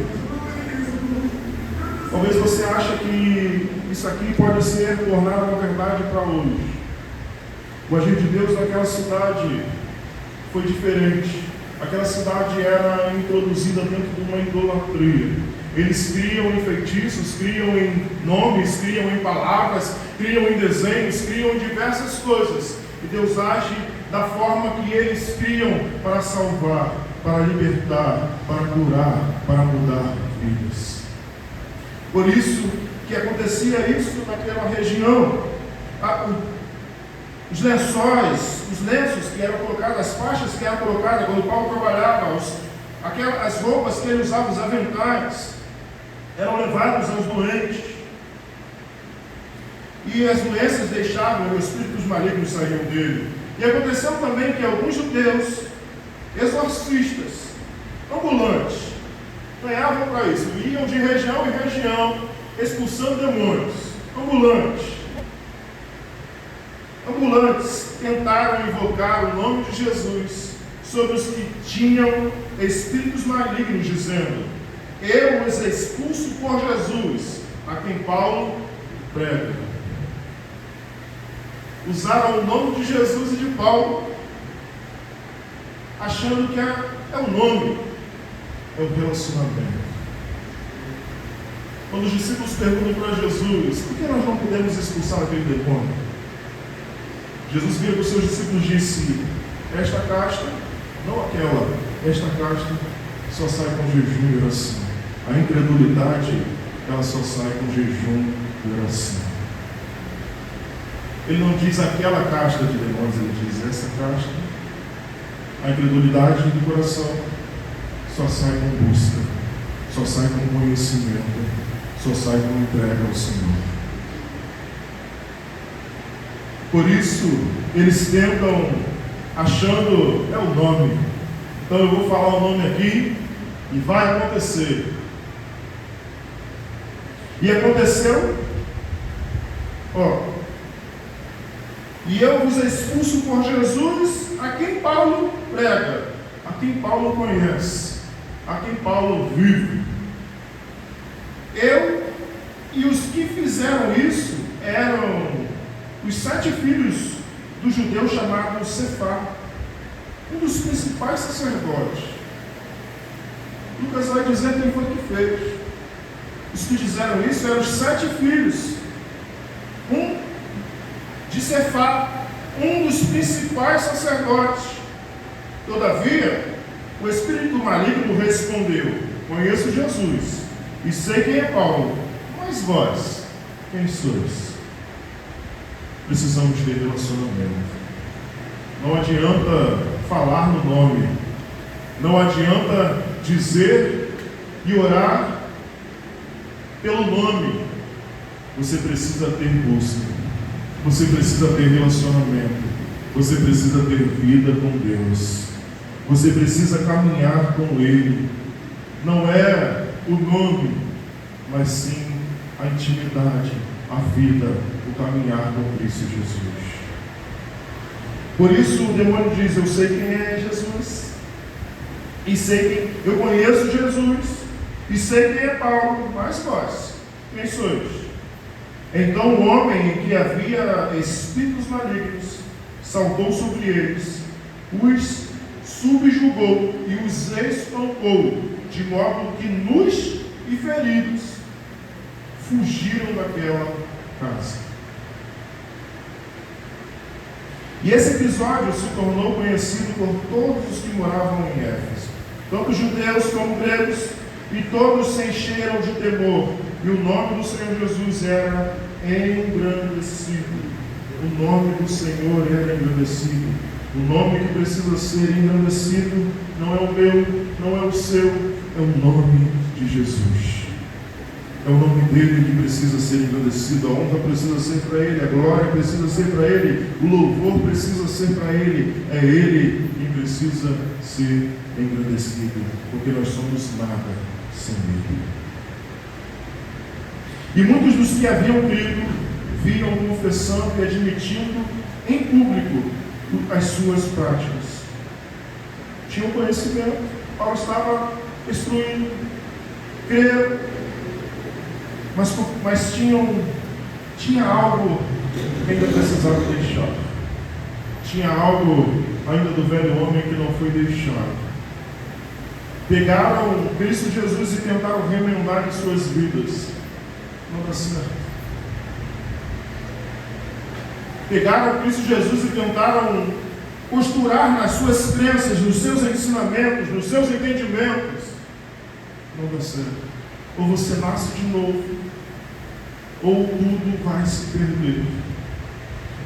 Talvez você ache que isso aqui pode ser tornado uma verdade para hoje. O agir de Deus naquela cidade foi diferente. Aquela cidade era introduzida dentro de uma idolatria. Eles criam em feitiços, criam em nomes, criam em palavras, criam em desenhos, criam em diversas coisas. E Deus age da forma que eles criam para salvar, para libertar, para curar, para mudar vidas. Por isso que acontecia isso naquela região. Os lençóis, os lenços que eram colocados, as faixas que eram colocadas quando Paulo trabalhava, as roupas que ele usava, os aventais, eram levados aos doentes. E as doenças deixavam, os espíritos malignos saíam dele. E aconteceu também que alguns judeus, exorcistas, ambulantes, ganhavam para isso, iam de região em região, expulsando demônios, ambulantes tentaram invocar o nome de Jesus sobre os que tinham espíritos malignos, dizendo: eu os expulso por Jesus, a quem Paulo prega. Usaram o nome de Jesus e de Paulo, achando que é o nome, é o relacionamento. Quando os discípulos perguntam para Jesus: por que nós não podemos expulsar aquele demônio? Jesus vira para os seus discípulos e disse: esta casta, não aquela, esta casta só sai com jejum e oração. A incredulidade, ela só sai com jejum e oração. Ele não diz aquela casta de demônios, ele diz essa casta. A incredulidade do coração só sai com busca, só sai com conhecimento, só sai com entrega ao Senhor. Por isso, eles tentam, achando, é o nome. Então eu vou falar o nome aqui e vai acontecer. E aconteceu, e eu vos expulso por Jesus, a quem Paulo prega, a quem Paulo conhece, a quem Paulo vive. Eu e os que fizeram isso eram os 7 filhos do judeu chamado Cefá, um dos principais sacerdotes. Lucas vai dizer quem foi que fez. os que disseram isso eram os 7 filhos. Um de Cefá, um dos principais sacerdotes. Todavia, o espírito maligno respondeu: conheço Jesus e sei quem é Paulo, mas vós, quem sois? Precisamos ter relacionamento. Não adianta falar no nome, não adianta dizer e orar pelo nome. Você precisa ter busca, você precisa ter relacionamento, você precisa ter vida com Deus, você precisa caminhar com Ele. Não é o nome, mas sim a intimidade, a vida, o caminhar com Cristo Jesus. Por isso o demônio diz: eu sei quem é Jesus, e sei quem, eu conheço Jesus, e sei quem é Paulo, mas vós, quem sois? Então o homem em que havia espíritos malignos saltou sobre eles, os subjugou e os espancou, de modo que nus e feridos fugiram daquela casa. E esse episódio se tornou conhecido por todos os que moravam em Éfeso, tanto judeus como gregos, e todos se encheram de temor, e o nome do Senhor Jesus era engrandecido. O nome do Senhor era engrandecido. O nome que precisa ser engrandecido não é o meu, não é o seu, é o nome de Jesus. É o nome dele que precisa ser engrandecido. A honra precisa ser para ele, a glória precisa ser para ele, o louvor precisa ser para ele. É ele quem precisa ser engrandecido, porque nós somos nada sem ele. E muitos dos que haviam crido vinham confessando e admitindo em público as suas práticas. Tinham conhecimento, Paulo estava instruindo, creram, mas tinha algo que ainda precisava deixar. Tinha algo ainda do velho homem que não foi deixado. Pegaram Cristo Jesus e tentaram remendar em suas vidas. Não dá certo. Pegaram Cristo Jesus e tentaram costurar nas suas crenças, nos seus ensinamentos, nos seus entendimentos. Não dá certo. Ou você nasce de novo, ou tudo vai se perder.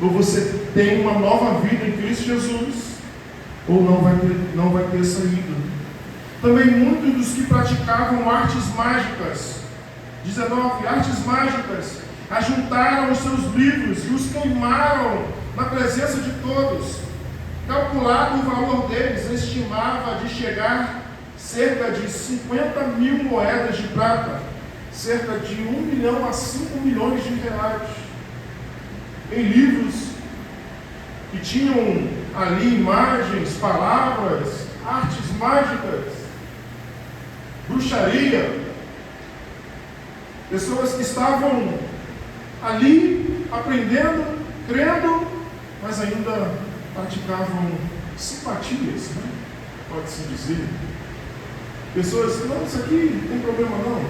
Ou você tem uma nova vida em Cristo Jesus, ou não vai ter saída. Também muitos dos que praticavam artes mágicas, 19, artes mágicas, ajuntaram os seus livros e os queimaram na presença de todos. Calculado o valor deles, estimava de chegar cerca de 50 mil moedas de prata, cerca de 1 milhão a 5 milhões de reais, em livros que tinham ali imagens, palavras, artes mágicas, bruxaria. Pessoas que estavam ali aprendendo, crendo, mas ainda praticavam simpatias, né? Pode-se dizer. Pessoas, não, isso aqui não tem problema não.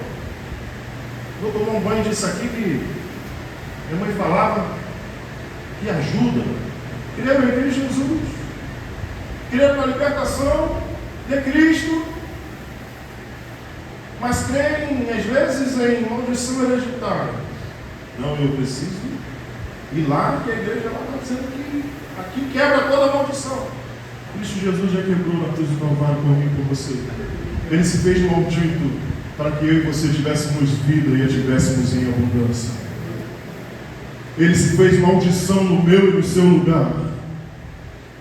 Vou tomar um banho disso aqui que minha mãe falava que ajuda. Creram em Cristo Jesus, creram na libertação de Cristo, mas creem às vezes em maldição hereditária. Não, eu preciso ir lá, que a igreja está dizendo que aqui quebra toda a maldição. Cristo Jesus já quebrou na cruz do Calvário por mim e por você. Ele se fez maldito para que eu e você tivéssemos vida e a tivéssemos em abundância. Ele se fez maldição no meu e no seu lugar.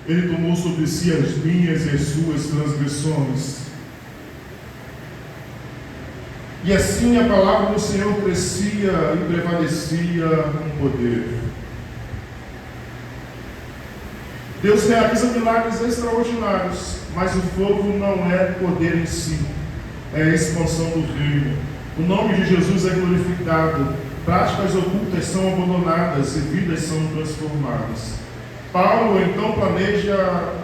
Ele tomou sobre si as minhas e as suas transgressões. E assim a palavra do Senhor crescia e prevalecia com poder. Deus realiza milagres extraordinários, mas o fogo não é poder em si, é a expansão do reino. O nome de Jesus é glorificado, práticas ocultas são abandonadas e vidas são transformadas. Paulo então planeja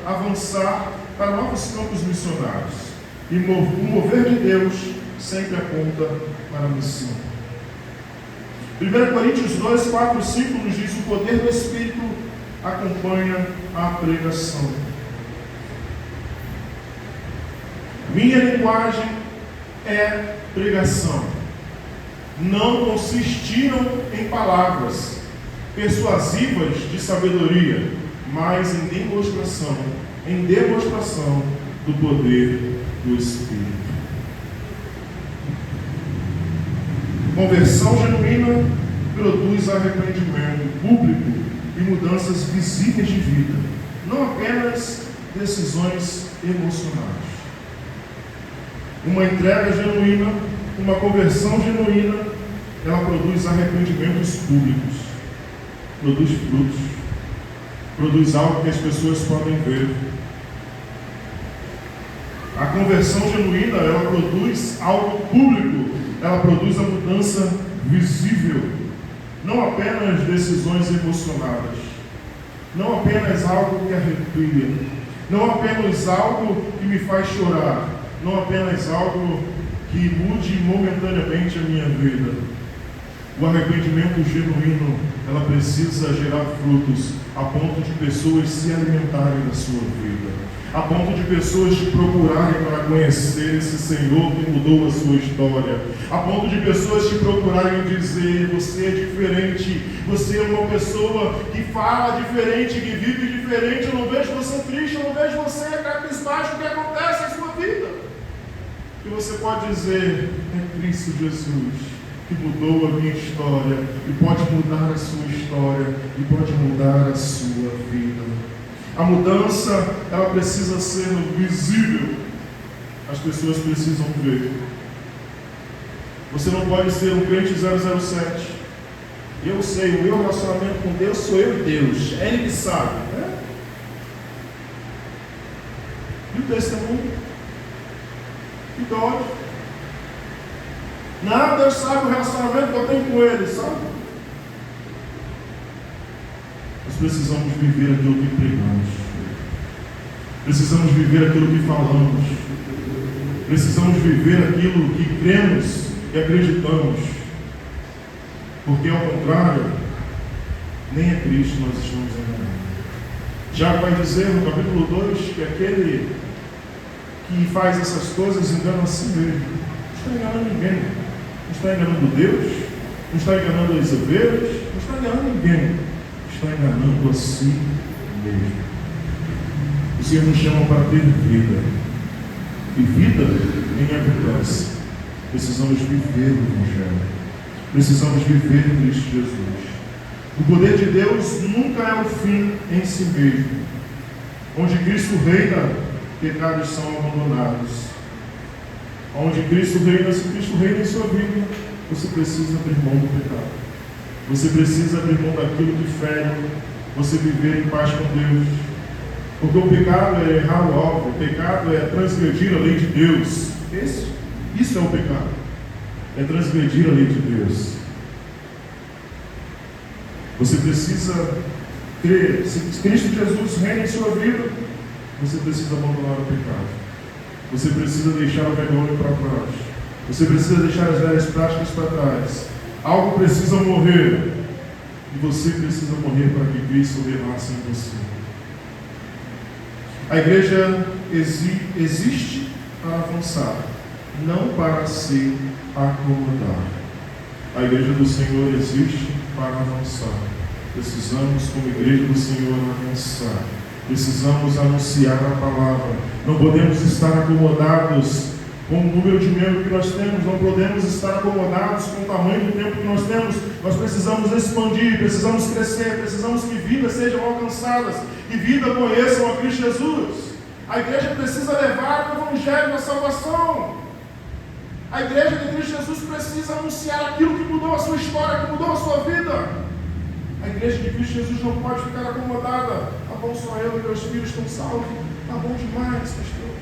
avançar para novos campos missionários. E o mover de Deus sempre aponta para a missão. 1 Coríntios 2, 4, 5 nos diz: o poder do Espírito acompanha a pregação. Minha linguagem é pregação. Não consistiram em palavras persuasivas de sabedoria, mas em demonstração do poder do Espírito. Conversão genuína produz arrependimento público e mudanças visíveis de vida, não apenas decisões emocionais. Uma entrega genuína, uma conversão genuína, ela produz arrependimentos públicos, produz frutos, produz algo que as pessoas podem ver. A conversão genuína, ela produz algo público, ela produz a mudança visível, não apenas decisões emocionadas, não apenas algo que arrepia, não apenas algo que me faz chorar, não apenas algo que mude momentaneamente a minha vida. O arrependimento genuíno, ela precisa gerar frutos a ponto de pessoas se alimentarem da sua vida, a ponto de pessoas te procurarem para conhecer esse Senhor que mudou a sua história, a ponto de pessoas te procurarem e dizer: você é diferente, você é uma pessoa que fala diferente, que vive diferente, eu não vejo você triste, eu não vejo você cabisbaixo, o que acontece na sua vida? E você pode dizer: é Cristo Jesus que mudou a minha história, e pode mudar a sua história, e pode mudar a sua vida. A mudança, ela precisa ser visível. As pessoas precisam ver. Você não pode ser um crente 007. Eu sei, o meu relacionamento com Deus sou eu e Deus. É Ele que sabe, né? E o testemunho? Que dói. Não, Deus sabe o relacionamento que eu tenho com Ele, sabe? Nós precisamos viver aquilo que pregamos. Precisamos viver aquilo que falamos. Precisamos viver aquilo que cremos e acreditamos. Porque, ao contrário, nem a Cristo nós estamos enganando. Tiago vai dizer no capítulo 2 que aquele que faz essas coisas engana a si mesmo. Não está enganando ninguém. Não está enganando Deus. Não está enganando as ovelhas. Não está enganando ninguém. Está enganando a si mesmo. O Senhor nos chama para ter vida. E vida em abundância. Precisamos viver o Evangelho. Precisamos viver Cristo Jesus. O poder de Deus nunca é o fim em si mesmo. Onde Cristo reina, pecados são abandonados. Onde Cristo reina, se Cristo reina em sua vida, você precisa abrir mão do pecado. Você precisa abrir mão daquilo que fere, você viver em paz com Deus. Porque o pecado é errar o alvo, o pecado é transgredir a lei de Deus. Isso é o pecado, é transgredir a lei de Deus. Você precisa crer, se Cristo Jesus reina em sua vida, você precisa abandonar o pecado. Você precisa deixar o vergonha para trás. Você precisa deixar as velhas práticas para trás. Algo precisa morrer. E você precisa morrer para que Cristo renasça em você. A igreja existe para avançar, não para se acomodar. A igreja do Senhor existe para avançar. Precisamos, como igreja do Senhor, avançar. Precisamos anunciar a palavra. Não podemos estar acomodados com o número de membros que nós temos. Não podemos estar acomodados com o tamanho do tempo que nós temos. Nós precisamos expandir, precisamos crescer, precisamos que vidas sejam alcançadas, que vida conheçam a Cristo Jesus. A igreja precisa levar o Evangelho da salvação. A igreja de Cristo Jesus precisa anunciar aquilo que mudou a sua história, que mudou a sua vida. A igreja de Cristo Jesus não pode ficar acomodada. Tá bom, só eu e meus filhos estão salvos. Tá bom demais, pastor.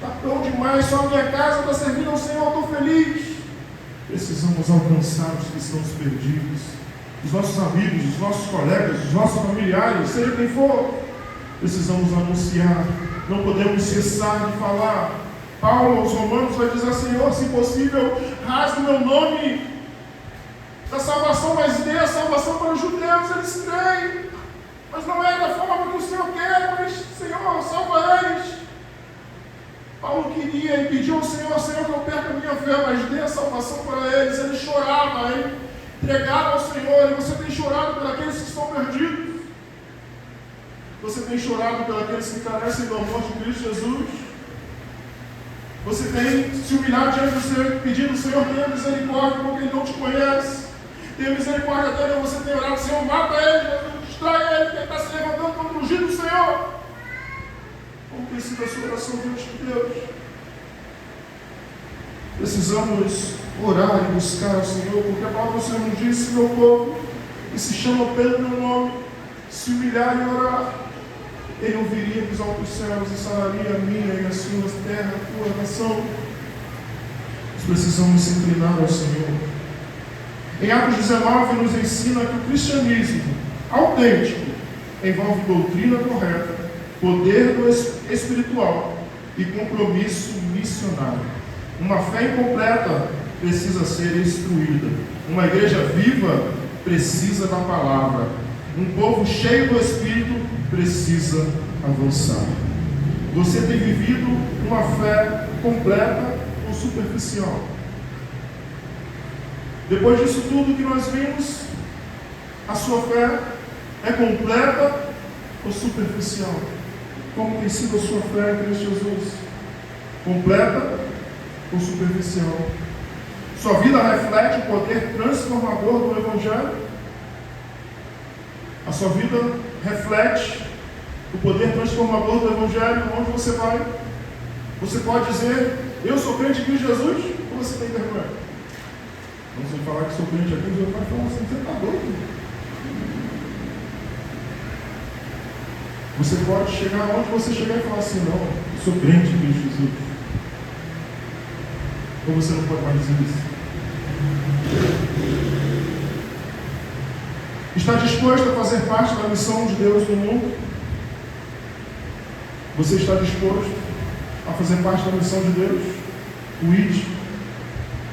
Tá bom demais, só a minha casa está servindo ao Senhor, eu estou feliz. Precisamos alcançar os que estão perdidos. Os nossos amigos, os nossos colegas, os nossos familiares, seja quem for. Precisamos anunciar. Não podemos cessar de falar. Paulo aos Romanos vai dizer: Senhor, se possível, rasgue meu nome da salvação, mas dê a salvação para os judeus. Eles creem, mas não é da forma que o Senhor quer. Mas, Senhor, salva eles. Paulo queria e pediu ao Senhor: Senhor, que eu perca a minha fé, mas dê a salvação para eles. Ele chorava, ele entregava ao Senhor. E você tem chorado por aqueles que estão perdidos? Você tem chorado por aqueles que carecem do amor de Cristo Jesus? Você tem se humilhado diante do Senhor, pedindo: Senhor, tenha misericórdia com quem não te conhece. Tenha misericórdia dele. Você tem orado: Senhor, mata ele, distrai ele, que ele está se levantando contra o ungido do Senhor. Como tem sido a sua oração diante de Deus? Precisamos orar e buscar o Senhor, porque a palavra do Senhor nos diz: se meu povo, que se chama pelo meu nome, se humilhar e orar, Ele ouviria dos altos céus e sararia a minha e a sua terra, a tua nação. Nós precisamos se inclinar ao Senhor. Em Atos 19 nos ensina que o cristianismo autêntico envolve doutrina correta, poder espiritual e compromisso missionário. Uma fé incompleta precisa ser instruída. Uma igreja viva precisa da palavra. Um povo cheio do Espírito precisa avançar. Você tem vivido uma fé completa ou superficial? Depois disso tudo que nós vimos, a sua fé é completa ou superficial? Como tem sido a sua fé em Cristo Jesus? Completa ou superficial? Sua vida reflete o poder transformador do Evangelho? A sua vida reflete o poder transformador do Evangelho? Onde você vai? Você pode dizer: eu sou crente em Cristo Jesus? Ou você tem vergonha? Não sei falar que sou crente aqui, você vai falar assim: você está doido? Você pode chegar onde você chegar e falar assim: não, eu sou crente em Cristo Jesus. Ou você não pode mais dizer isso? Está disposto a fazer parte da missão de Deus no mundo? Você está disposto a fazer parte da missão de Deus? O ID.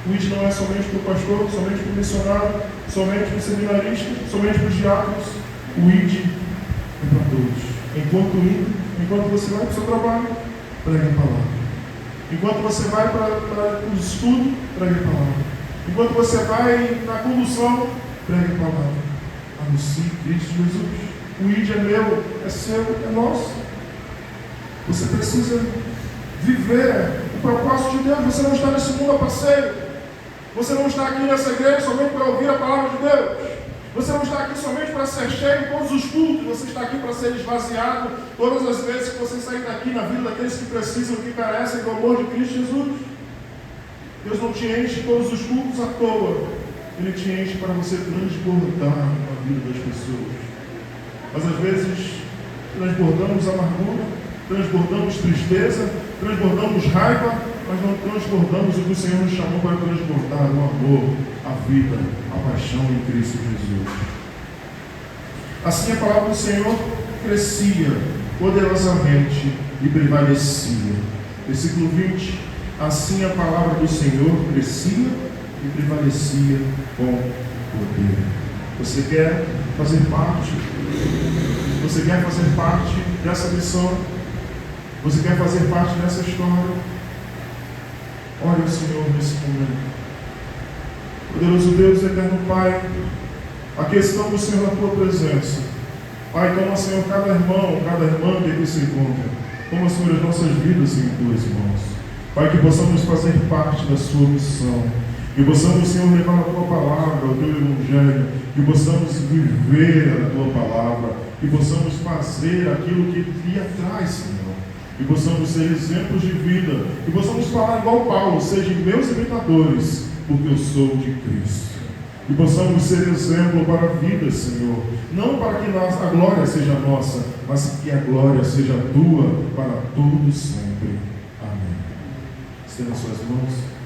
O ID não é somente para o pastor, somente para o missionário, somente para o seminarista, somente para os diáconos. O ID é para todos. Enquanto você vai para o seu trabalho, pregue a palavra. Enquanto você vai para o estudo, pregue a palavra. Enquanto você vai na condução, pregue a palavra. Anuncie Cristo Jesus. O ID é meu, é seu, é nosso. Você precisa viver o propósito de Deus. Você não está nesse mundo a passeio. Você não está aqui nessa igreja somente para ouvir a palavra de Deus. Você não está aqui somente para ser cheio em todos os cultos. Você está aqui para ser esvaziado todas as vezes que você sair daqui na vida daqueles que precisam, que carecem do amor de Cristo Jesus. Deus não te enche todos os cultos à toa. Ele te enche para você transbordar na vida das pessoas. Mas às vezes transbordamos amargura, transbordamos tristeza, transbordamos raiva, mas não transbordamos o que o Senhor nos chamou para transbordar: o amor, a vida, a paixão em Cristo Jesus. Assim a palavra do Senhor crescia poderosamente e prevalecia. Versículo 20: assim a palavra do Senhor crescia e prevalecia com poder. Você quer fazer parte? Você quer fazer parte dessa missão? Você quer fazer parte dessa história? Ore ao Senhor nesse momento. Poderoso Deus, eterno Pai, aqui estamos, Senhor, na Tua presença. Pai, toma, Senhor, cada irmão, cada irmã que aqui se encontra. Toma, Senhor, as nossas vidas em Tuas mãos. Pai, que possamos fazer parte da Sua missão. Que possamos, Senhor, levar a Tua palavra, o Teu Evangelho. Que possamos viver a Tua palavra. Que possamos fazer aquilo que lhe atrai, Senhor. Que possamos ser exemplos de vida. Que possamos falar igual Paulo: sejam meus imitadores, porque eu sou de Cristo. Que possamos ser exemplo para a vida, Senhor. Não para que a glória seja nossa, mas que a glória seja Tua para todos sempre. Amém. Estenda suas mãos.